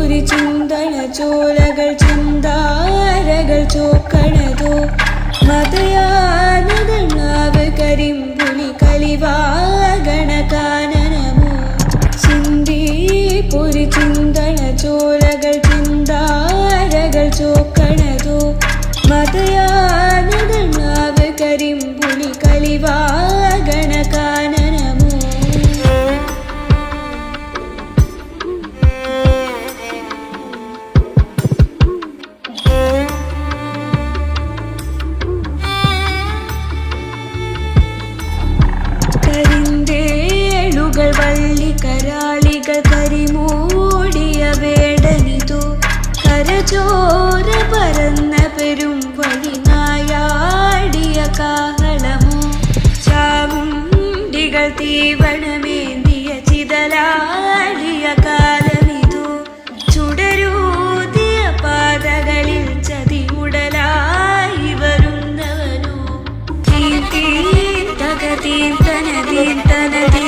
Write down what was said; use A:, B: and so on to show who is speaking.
A: പൊരി ചിന്തണ ചോലകൾ ചിന്താരകൾ ചോക്കണതോ മതയാനകൾ നാവ് കരിമ്പുലി കലിവാഗണ കാനനമോ ചിന്തി പൊരി ചിന്തണ ചോലകൾ ചിന്താരകൾ ചോക്കണതോ മതയാനകൾ നാവ് കരിമ്പുലി കലിവാഗണ കാനനമോ കരിന്തേളുകൾ വള്ളിക്കരാളികൾ കരിമൂടിയ വേടനിതു കരചോര പരന്ന പെരും വലി നായാടിയ കാഹളമോ ചാമുണ്ടികൾ തീവണമേന്തിയ ചിതലാടിയ കാലമിതു ചുടരൂതിയ പാതകളിൽ ചതിമുടലായി വരുന്നവനോ തീ തക തീ തന തീ തന തീ